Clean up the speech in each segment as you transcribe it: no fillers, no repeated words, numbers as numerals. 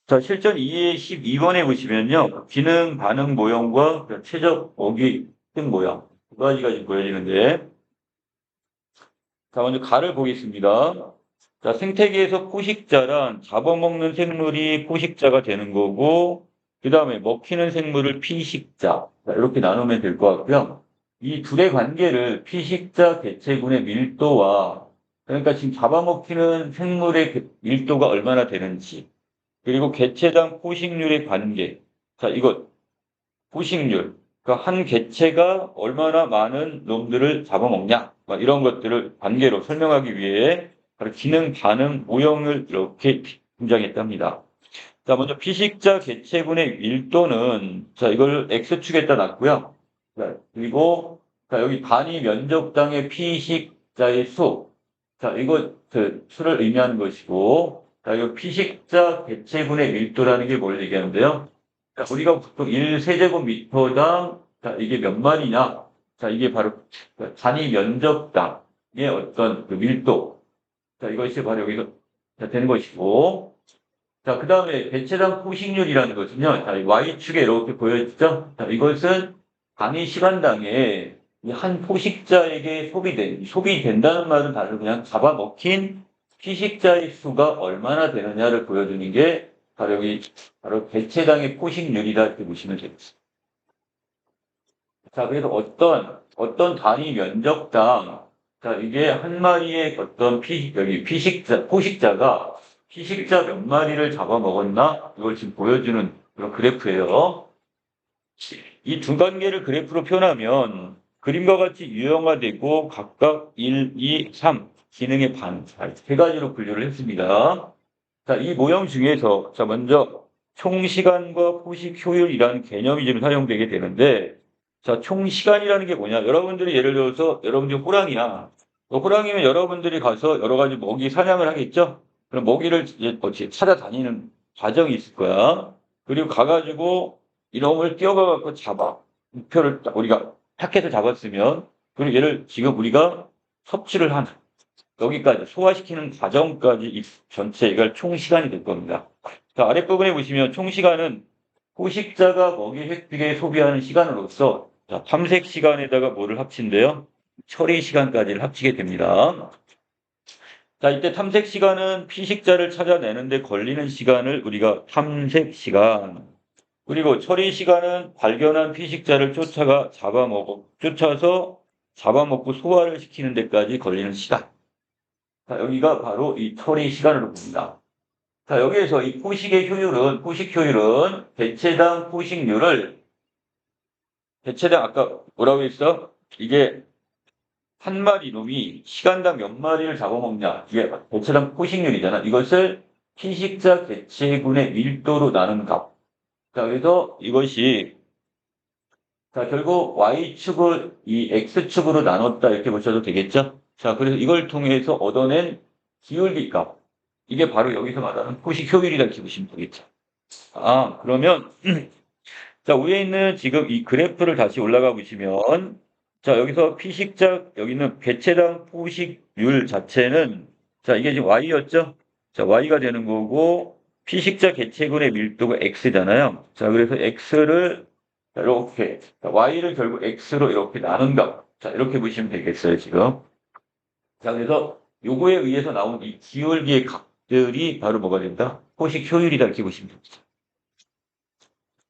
자, 실전 2의 12번에 보시면요. 기능 반응 모형과 최적 어기 등 모형. 두 가지가 지금 보여지는데. 자, 먼저 가를 보겠습니다. 자, 생태계에서 포식자란 잡아먹는 생물이 포식자가 되는 거고, 그 다음에 먹히는 생물을 피식자. 자, 이렇게 나누면 될 것 같고요. 이 둘의 관계를 피식자 개체군의 밀도와, 그러니까 지금 잡아먹히는 생물의 밀도가 얼마나 되는지, 그리고 개체당 포식률의 관계. 자, 이거 포식률. 그러니까 한 개체가 얼마나 많은 놈들을 잡아먹냐. 막 이런 것들을 관계로 설명하기 위해 바로 기능 반응 모형을 이렇게 등장했답니다. 자, 먼저 피식자 개체군의 밀도는 자, 이걸 X축에다 놨고요. 자, 그리고 자, 여기 단위 면적당의 피식자의 수. 자, 이거 그 수를 의미하는 것이고, 자, 이거 피식자 개체군의 밀도라는 게 뭘 얘기하는데요? 자, 우리가 보통 1세제곱미터당 자, 이게 몇 마리냐? 자, 이게 바로 단위 면적당의 어떤 그 밀도. 자, 이것이 바로 여기서 자, 되는 것이고, 자, 그 다음에 개체당 포식률이라는 것은요, 자, Y축에 이렇게 보여지죠? 자, 이것은 단위 시간당에 이 한 포식자에게 소비된다는 말은 바로 그냥 잡아먹힌 피식자의 수가 얼마나 되느냐를 보여주는 게 바로 여기, 바로 개체당의 포식률이다 이렇게 보시면 되겠습니다. 자, 그래서 어떤 단위 면적당, 자, 이게 한 마리의 어떤 포식자가 피식자 몇 마리를 잡아먹었나? 이걸 지금 보여주는 그런 그래프예요. 이 두 단계를 그래프로 표현하면 그림과 같이 유형화되고 각각 1, 2, 3 기능의 세 가지로 분류를 했습니다. 자, 이 모형 중에서 자, 먼저 총시간과 포식 효율이라는 개념이 좀 사용되게 되는데 자, 총시간이라는 게 뭐냐? 여러분들이 예를 들어서 여러분들이 호랑이야. 호랑이면 여러분들이 가서 여러 가지 먹이 사냥을 하겠죠? 그럼 먹이를 이제 어찌 찾아다니는 과정이 있을 거야. 그리고 가가지고 이놈을 뛰어가갖고 잡아. 목표를 우리가 타켓을 잡았으면 그리고 얘를 지금 우리가 섭취를 하는 여기까지 소화시키는 과정까지 이 전체가 총 시간이 될 겁니다. 자, 아랫부분에 보시면 총 시간은 포식자가 먹이 획득에 소비하는 시간으로서 자, 탐색 시간에다가 뭐를 합친대요? 처리 시간까지를 합치게 됩니다. 자, 이때 탐색 시간은 피식자를 찾아내는데 걸리는 시간을 우리가 탐색 시간. 그리고 처리 시간은 발견한 피식자를 쫓아서 잡아먹고 소화를 시키는 데까지 걸리는 시간. 자, 여기가 바로 이 처리 시간으로 봅니다. 자, 여기에서 이 포식 효율은 개체당 아까 뭐라고 했어? 이게 한 마리 놈이 시간당 몇 마리를 잡아먹냐. 이게 개체당 포식률이잖아. 이것을 피식자 개체군의 밀도로 나눈 값. 자, 그래서 이것이 자, 결국 Y축을 이 X축으로 나눴다 이렇게 보셔도 되겠죠? 자, 그래서 이걸 통해서 얻어낸 기울기 값. 이게 바로 여기서 말하는 포식 효율이다 이렇게 보시면 되겠죠. 아, 그러면 자, 위에 있는 지금 이 그래프를 다시 올라가 보시면 자, 여기서 여기는 개체당 포식률 자체는 자, 이게 지금 Y였죠? 자, Y가 되는 거고 피식자 개체군의 밀도가 X잖아요. 자, 그래서 X를 이렇게 Y를 결국 X로 이렇게 나눈다. 자, 이렇게 보시면 되겠어요, 지금. 자, 그래서 요거에 의해서 나온 이 기울기의 값들이 바로 뭐가 된다? 포식 효율이다 이렇게 보시면 됩니다.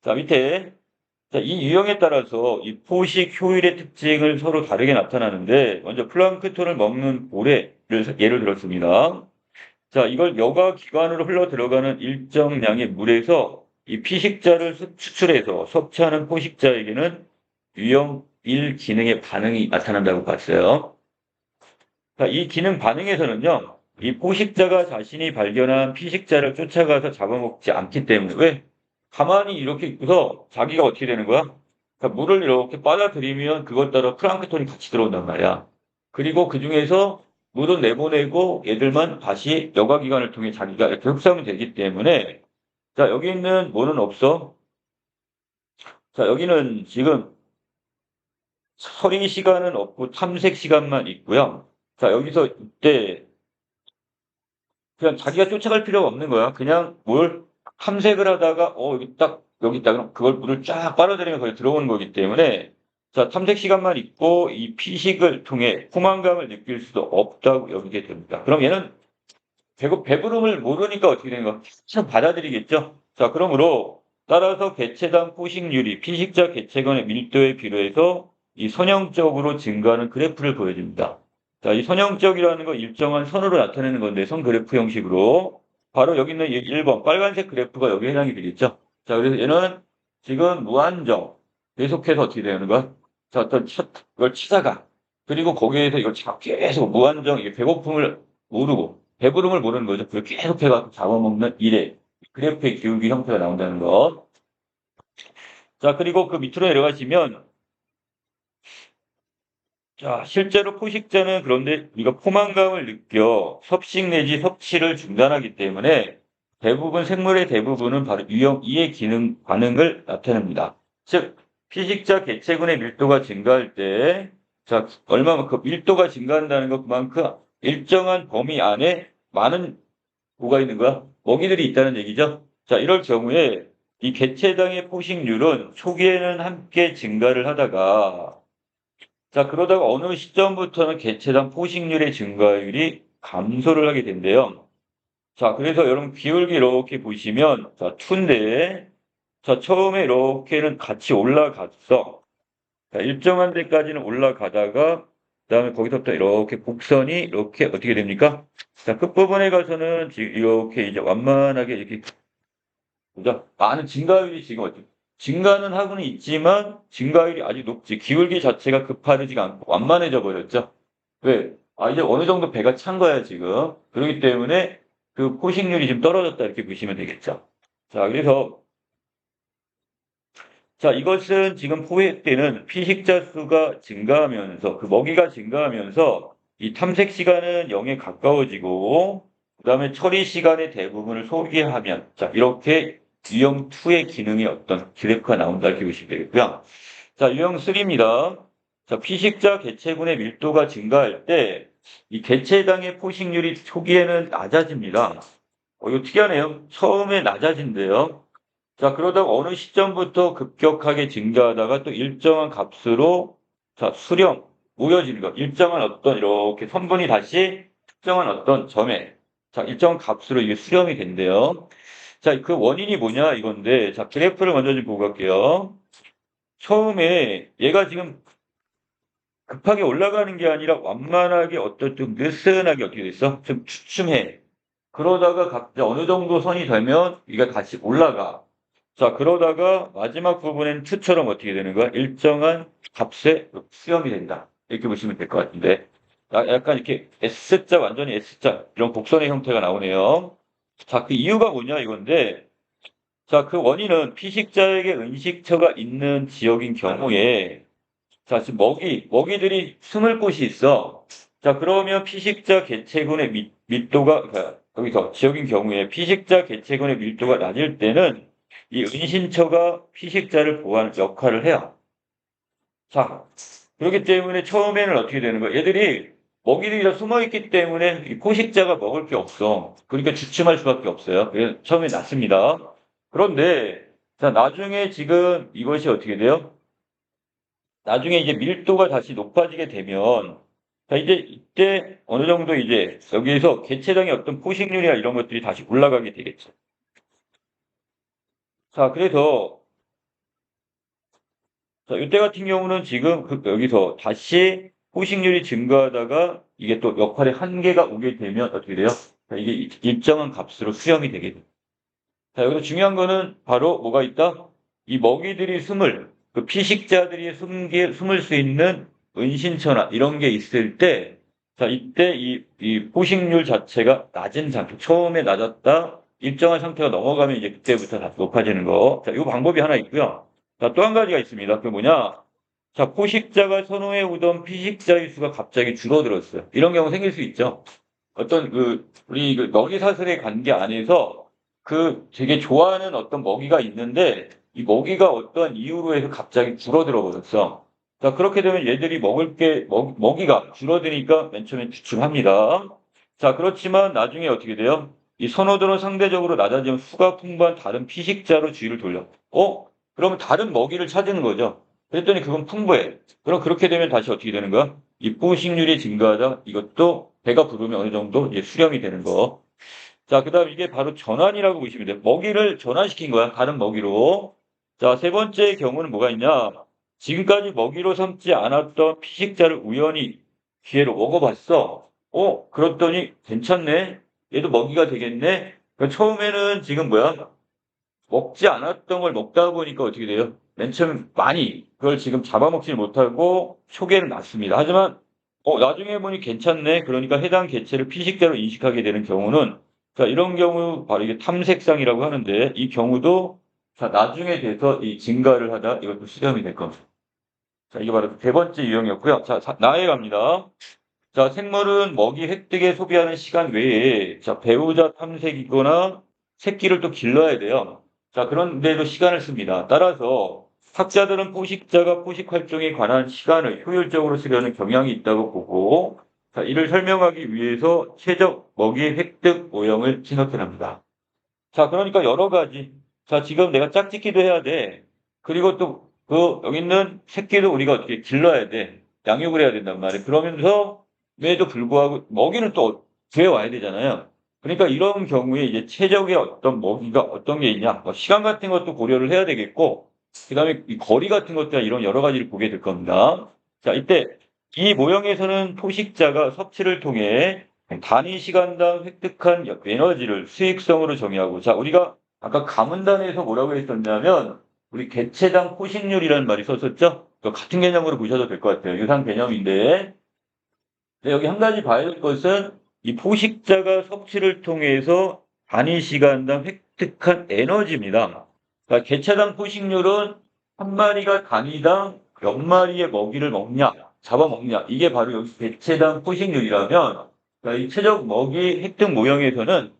자, 밑에 자, 이 유형에 따라서 이 포식 효율의 특징을 서로 다르게 나타나는데 먼저 플랑크톤을 먹는 고래를 예를 들었습니다. 자, 이걸 여가 기관으로 흘러 들어가는 일정량의 물에서 이 피식자를 추출해서 섭취하는 포식자에게는 유형 1 기능의 반응이 나타난다고 봤어요. 자, 이 기능 반응에서는요, 이 포식자가 자신이 발견한 피식자를 쫓아가서 잡아먹지 않기 때문에 왜? 가만히 이렇게 있고서 자기가 어떻게 되는 거야? 그러니까 물을 이렇게 빨아들이면 그것 따라 플랑크톤이 같이 들어온단 말이야. 그리고 그 중에서 물은 내보내고 얘들만 다시 여과기관을 통해 자기가 이렇게 흡수하면 되기 때문에 자, 여기 있는 뭐는 없어? 자, 여기는 지금 서리 시간은 없고 탐색 시간만 있고요. 자, 여기서 이때 그냥 자기가 쫓아갈 필요가 없는 거야. 그냥 뭘 탐색을 하다가 여기 있다. 그럼 그걸 물을 쫙 빨아들이면 거기 들어오는 거기 때문에 자, 탐색 시간만 있고 이 피식을 통해 포만감을 느낄 수도 없다고 여기게 됩니다. 그럼 얘는 배부름을 모르니까 어떻게 되는 거? 참 받아들이겠죠? 자, 그러므로 따라서 개체당 포식률이 피식자 개체간의 밀도에 비례해서 이 선형적으로 증가하는 그래프를 보여줍니다. 자, 이 선형적이라는 거 일정한 선으로 나타내는 건데 선 그래프 형식으로 바로 여기 있는 1번 빨간색 그래프가 여기에 해당이 되겠죠? 자, 그래서 얘는 지금 무한정 계속해서 어떻게 되는 거야? 자, 어떤 걸 치다가 그리고 거기에서 이걸 계속 무한정 배고픔을 모르고 배부름을 모르는 거죠. 그걸 계속 해서 잡아먹는 일에 그래프의 기울기 형태가 나온다는 것. 자, 그리고 그 밑으로 내려가시면 자, 실제로 포식자는 그런데 우리가 포만감을 느껴 섭식 내지 섭취를 중단하기 때문에 대부분 생물의 대부분은 바로 유형 2의 기능 반응을 나타냅니다. 즉, 피식자 개체군의 밀도가 증가할 때, 자, 얼마만큼 밀도가 증가한다는 것 그만큼 일정한 범위 안에 많은 뭐가 있는 거야? 먹이들이 있다는 얘기죠. 자, 이럴 경우에 이 개체당의 포식률은 초기에는 함께 증가를 하다가 자, 그러다가 어느 시점부터는 개체당 포식률의 증가율이 감소를 하게 된대요. 자, 그래서 여러분 기울기 이렇게 보시면 자, 2인데 자, 처음에 이렇게는 같이 올라갔어. 자, 일정한 데까지는 올라가다가 그다음에 거기서부터 이렇게 곡선이 이렇게 어떻게 됩니까? 자, 끝부분에 가서는 이렇게 이제 완만하게 이렇게 그죠? 많은 증가율이 지금 어떻게 증가는 하고는 있지만 증가율이 아주 높지. 기울기 자체가 급하지가 않고 완만해져 버렸죠. 왜? 이제 어느 정도 배가 찬 거야, 지금. 그렇기 때문에 그 포식률이 좀 떨어졌다 이렇게 보시면 되겠죠. 자, 그래서 자, 이것은 지금 포획 때는 피식자 수가 증가하면서 그 먹이가 증가하면서 이 탐색 시간은 0에 가까워지고 그다음에 처리 시간의 대부분을 소비하면 자, 이렇게 유형 2의 기능이 어떤 그래프가 나온다 이렇게 보시면 되겠고요. 자, 유형 3입니다. 자, 피식자 개체군의 밀도가 증가할 때 이 개체당의 포식률이 초기에는 낮아집니다. 이거 특이하네요. 처음에 낮아진대요. 자, 그러다가 어느 시점부터 급격하게 증가하다가 또 일정한 값으로 자, 모여지는 것. 일정한 어떤 이렇게 선분이 다시 특정한 어떤 점에 자, 일정한 값으로 이게 수렴이 된대요. 자, 그 원인이 뭐냐 이건데 자, 그래프를 먼저 좀 보고 갈게요. 처음에 얘가 지금 급하게 올라가는 게 아니라 완만하게 좀 느슨하게 어떻게 됐어? 좀 주춤해. 그러다가 각자 어느 정도 선이 되면 이게 같이 올라가. 자, 그러다가 마지막 부분엔 2처럼 어떻게 되는 거야? 일정한 값에 수렴이 된다. 이렇게 보시면 될 것 같은데. 약간 이렇게 S자, 완전히 S자, 이런 곡선의 형태가 나오네요. 자, 그 이유가 뭐냐 이건데, 자, 그 원인은 피식자에게 은식처가 있는 지역인 경우에, 자, 지금 먹이들이 숨을 곳이 있어. 자, 그러면 피식자 개체군의 밀도가, 그러니까 여기서 지역인 경우에 피식자 개체군의 밀도가 낮을 때는 이 은신처가 피식자를 보호하는 역할을 해요. 자, 그렇기 때문에 처음에는 어떻게 되는 거야? 먹이들이 다 숨어 있기 때문에 이 포식자가 먹을 게 없어. 그러니까 주춤할 수밖에 없어요. 그래서 처음에 낮습니다. 그런데, 자, 나중에 지금 이것이 어떻게 돼요? 나중에 이제 밀도가 다시 높아지게 되면, 자, 이제 이때 어느 정도 이제 여기에서 개체당의 어떤 포식률이나 이런 것들이 다시 올라가게 되겠죠. 자, 그래서, 자, 이때 같은 경우는 지금 여기서 다시 포식률이 증가하다가 이게 또 역할의 한계가 오게 되면 어떻게 돼요? 자, 이게 일정한 값으로 수렴이 되게 돼요. 자, 여기서 중요한 거는 바로 뭐가 있다? 이 먹이들이 그 피식자들이 숨을 수 있는 은신처나 이런 게 있을 때, 자, 이때 이 포식률 자체가 낮은 상태, 처음에 낮았다, 일정한 상태가 넘어가면 이제 그때부터 다시 높아지는 거. 자, 이 방법이 하나 있고요. 자, 또 한 가지가 있습니다. 그게 뭐냐? 자, 포식자가 선호해 오던 피식자의 수가 갑자기 줄어들었어요. 이런 경우 생길 수 있죠. 어떤 우리 먹이사슬의 관계 안에서 되게 좋아하는 어떤 먹이가 있는데 이 먹이가 어떤 이유로 해서 갑자기 줄어들어 버렸어. 자, 그렇게 되면 얘들이 먹이가 줄어드니까 맨 처음에 주춤합니다. 자, 그렇지만 나중에 어떻게 돼요? 이 선호도는 상대적으로 낮아지면 수가 풍부한 다른 피식자로 주의를 돌려. 그러면 다른 먹이를 찾는 거죠. 그랬더니 그건 풍부해. 그럼 그렇게 되면 다시 어떻게 되는 거야? 이 포식률이 증가하다. 이것도 배가 부르면 어느 정도 이제 수렴이 되는 거. 자, 그다음 이게 바로 전환이라고 보시면 돼요. 먹이를 전환시킨 거야. 다른 먹이로. 자, 세 번째 경우는 뭐가 있냐? 지금까지 먹이로 삼지 않았던 피식자를 우연히 기회로 먹어봤어. 그랬더니 괜찮네. 얘도 먹이가 되겠네. 그러니까 처음에는 지금 뭐야? 먹지 않았던 걸 먹다 보니까 어떻게 돼요? 맨 처음 많이 그걸 지금 잡아먹지 못하고 초기에는 났습니다. 하지만 나중에 보니 괜찮네. 그러니까 해당 개체를 피식자로 인식하게 되는 경우는 자, 이런 경우 바로 이게 탐색상이라고 하는데 이 경우도 자, 나중에 돼서 이 증가를 하다 이것도 수렴이 될 겁니다. 자, 이게 바로 세 번째 유형이었고요. 자, 나에 갑니다. 자, 생물은 먹이 획득에 소비하는 시간 외에 자, 배우자 탐색이거나 새끼를 또 길러야 돼요. 자, 그런데도 시간을 씁니다. 따라서 학자들은 포식자가 포식 활동에 관한 시간을 효율적으로 쓰려는 경향이 있다고 보고 자, 이를 설명하기 위해서 최적 먹이 획득 오형을 생각해냅니다. 자, 그러니까 여러 가지. 자, 지금 내가 짝짓기도 해야 돼. 그리고 또 여기 있는 새끼도 우리가 어떻게 길러야 돼. 양육을 해야 된단 말이에요. 그러면서 에도 불구하고 먹이는 또 구해와야 되잖아요. 그러니까 이런 경우에 이제 최적의 어떤 먹이가 어떤 게 있냐. 시간 같은 것도 고려를 해야 되겠고, 그 다음에 이 거리 같은 것들 이런 여러 가지를 보게 될 겁니다. 자, 이때 이 모형에서는 포식자가 섭취를 통해 단위 시간당 획득한 에너지를 수익성으로 정의하고, 자, 우리가 아까 가문단에서 뭐라고 했었냐면, 우리 개체당 포식률이라는 말이 썼었죠? 같은 개념으로 보셔도 될 것 같아요. 유사한 개념인데, 근데 여기 한 가지 봐야 될 것은 이 포식자가 섭취를 통해서 단위 시간당 획득한 에너지입니다. 그러니까 개체당 포식률은 한 마리가 단위당 몇 마리의 먹이를 먹냐, 잡아먹냐. 이게 바로 여기 개체당 포식률이라면, 그러니까 이 최적 먹이 획득 모형에서는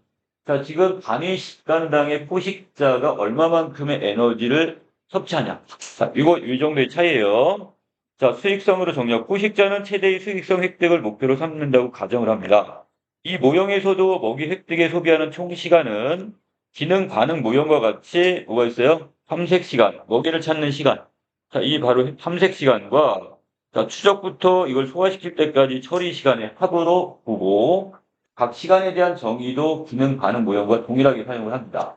자, 지금 단위 시간당의 포식자가 얼마만큼의 에너지를 섭취하냐. 자, 이 정도의 차이예요. 자, 수익성으로 정리하고 포식자는 최대의 수익성 획득을 목표로 삼는다고 가정을 합니다. 이 모형에서도 먹이 획득에 소비하는 총 시간은 기능 반응 모형과 같이 뭐가 있어요? 탐색 시간, 먹이를 찾는 시간. 자, 이 바로 탐색 시간과 자, 추적부터 이걸 소화시킬 때까지 처리 시간의 합으로 보고 각 시간에 대한 정의도 기능 반응 모형과 동일하게 사용을 합니다.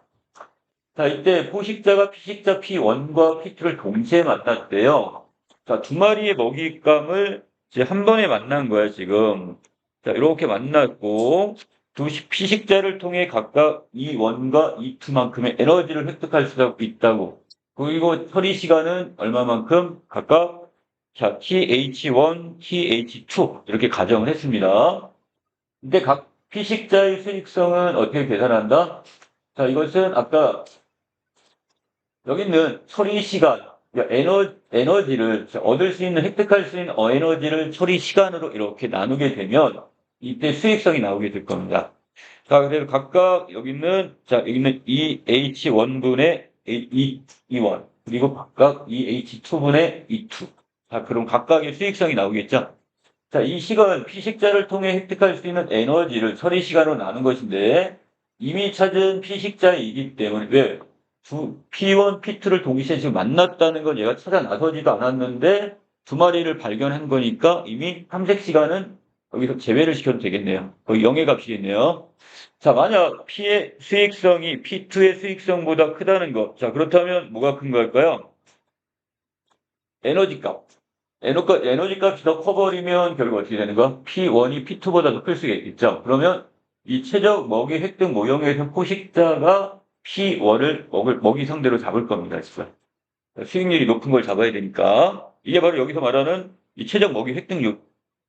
자, 이때 포식자가 피식자 P1과 P2를 동시에 만났대요. 자, 두 마리의 먹잇감을 이제 한 번에 만난 거야, 지금. 자, 이렇게 만났고, 피식자를 통해 각각 E1과 E2만큼의 에너지를 획득할 수 있다고. 그리고 처리 시간은 얼마만큼? 각각, 자, TH1, TH2. 이렇게 가정을 했습니다. 근데 각 피식자의 수익성은 어떻게 계산한다? 자, 이것은 아까 여기 있는 처리 시간, 에너지를 얻을 수 있는, 획득할 수 있는 에너지를 처리 시간으로 이렇게 나누게 되면 이때 수익성이 나오게 될 겁니다. 자, 그래서 각각 여기 있는 EH1분의 E1, 그리고 각각 EH2분의 E2. 자, 그럼 각각의 수익성이 나오겠죠? 자, 이 시간, 피식자를 통해 획득할 수 있는 에너지를 처리 시간으로 나눈 것인데, 이미 찾은 피식자이기 때문에, 왜? P1, P2를 동시에 지금 만났다는 건 얘가 찾아 나서지도 않았는데, 두 마리를 발견한 거니까 이미 탐색 시간은 여기서 제외를 시켜도 되겠네요. 거기 0의 값이겠네요. 자, 만약 P의 수익성이 P2의 수익성보다 크다는 것. 자, 그렇다면 뭐가 큰 걸까요? 에너지 값. 에너지 값이 더 커버리면 결국 어떻게 되는 거? P1이 P2보다 더 클 수가 있겠죠. 그러면 이 최적 먹이 획득 모형에서 포식자가 P1을 먹이 상대로 잡을 겁니다. 지금. 수익률이 높은 걸 잡아야 되니까. 이게 바로 여기서 말하는 이 최적 먹이 획득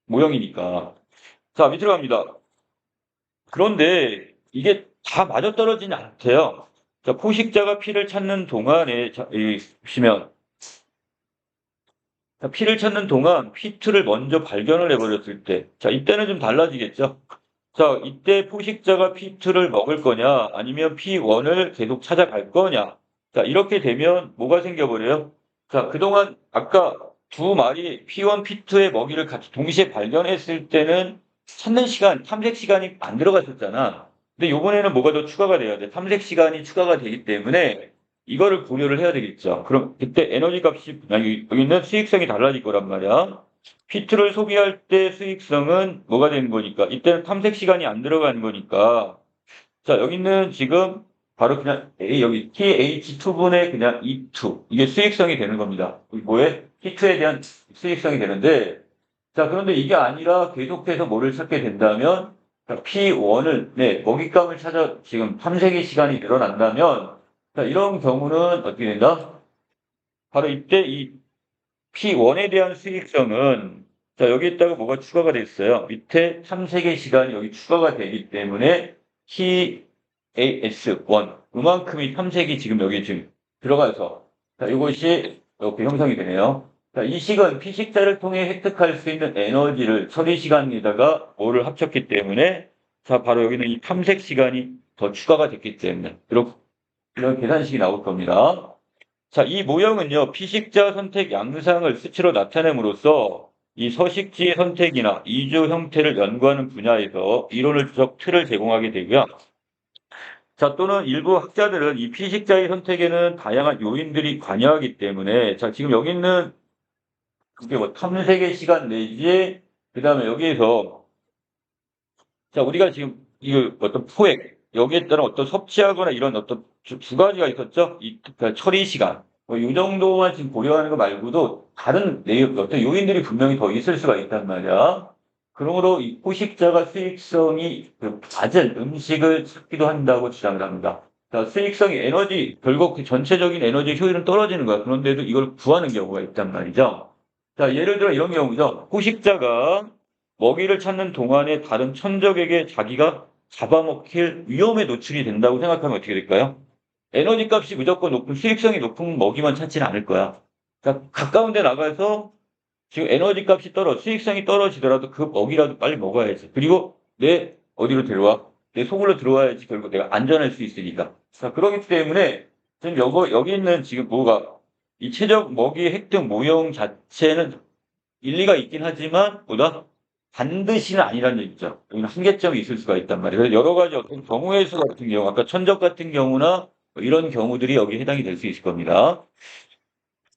모형이니까. 자, 밑으로 갑니다. 그런데 이게 다 맞아떨어지진 않대요. 자, 포식자가 P를 찾는 동안에, 보시면, 자, P를 찾는 동안 P2를 먼저 발견을 해버렸을 때, 자, 이때는 좀 달라지겠죠? 자, 이때 포식자가 P2를 먹을 거냐, 아니면 P1을 계속 찾아갈 거냐. 자, 이렇게 되면 뭐가 생겨버려요? 자, 그동안 아까 두 마리 P1, P2의 먹이를 같이 동시에 발견했을 때는 찾는 시간, 탐색 시간이 안 들어갔었잖아. 근데 요번에는 뭐가 더 추가가 돼야 돼? 탐색 시간이 추가가 되기 때문에 이거를 고려를 해야 되겠죠. 그럼 그때 에너지 값이, 여기는 수익성이 달라질 거란 말이야. 피트를 소비할 때 수익성은 뭐가 되는 거니까, 이때는 탐색 시간이 안 들어가는 거니까. 자, 여기는 지금 바로 그냥 여기 TH2분의 그냥 E2. 이게 수익성이 되는 겁니다. 뭐에? T2에 대한 수익성이 되는데, 자, 그런데 이게 아니라 계속해서 뭐를 찾게 된다면, P1을, 네, 먹잇감을 찾아 지금 탐색의 시간이 늘어난다면, 자, 이런 경우는 어떻게 된다? 바로 이때 이 P1에 대한 수익성은, 자, 여기에다가 뭐가 추가가 됐어요. 밑에 탐색의 시간이 여기 추가가 되기 때문에 TAS1, 그만큼의 탐색이 지금 여기 지금 들어가서, 자, 이것이 이렇게 형성이 되네요. 자, 이 식은 피식자를 통해 획득할 수 있는 에너지를 처리 시간에다가 뭐를 합쳤기 때문에, 자, 바로 여기는 이 탐색 시간이 더 추가가 됐기 때문에, 이런 계산식이 나올 겁니다. 자, 이 모형은요, 피식자 선택 양상을 수치로 나타냄으로써 이 서식지 선택이나 이주 형태를 연구하는 분야에서 이론적 틀을 제공하게 되고요. 자, 또는 일부 학자들은 이 피식자의 선택에는 다양한 요인들이 관여하기 때문에, 자, 지금 여기 있는 그게 뭐 탐색의 시간 내지, 그 다음에 여기에서, 자, 우리가 지금 이 어떤 포획, 여기에 따른 어떤 섭취하거나 이런 어떤 두 가지가 있었죠? 그러니까 처리 시간. 이 정도만 지금 고려하는 거 말고도 다른 내용, 어떤 요인들이 분명히 더 있을 수가 있단 말이야. 그러므로 이 포식자가 수익성이 낮은 음식을 찾기도 한다고 주장을 합니다. 자, 수익성이 에너지, 결국 그 전체적인 에너지 효율은 떨어지는 거야. 그런데도 이걸 구하는 경우가 있단 말이죠. 자, 예를 들어 이런 경우죠. 포식자가 먹이를 찾는 동안에 다른 천적에게 자기가 잡아먹힐 위험에 노출이 된다고 생각하면 어떻게 될까요? 에너지 값이 무조건 높은 수익성이 높은 먹이만 찾지는 않을 거야. 그러니까 가까운 데 나가서 지금 에너지 값이 수익성이 떨어지더라도 그 먹이라도 빨리 먹어야지. 그리고 내 어디로 들어와? 내 속으로 들어와야지 결국 내가 안전할 수 있으니까. 자, 그렇기 때문에 지금 여기 있는 지금 이 최적 먹이 획득 모형 자체는 일리가 있긴 하지만 반드시는 아니라는 얘기죠. 여기는 한계점이 있을 수가 있단 말이에요. 그래서 여러 가지 어떤 경우의 수 같은 경우, 아까 천적 같은 경우나 이런 경우들이 여기 해당이 될 수 있을 겁니다.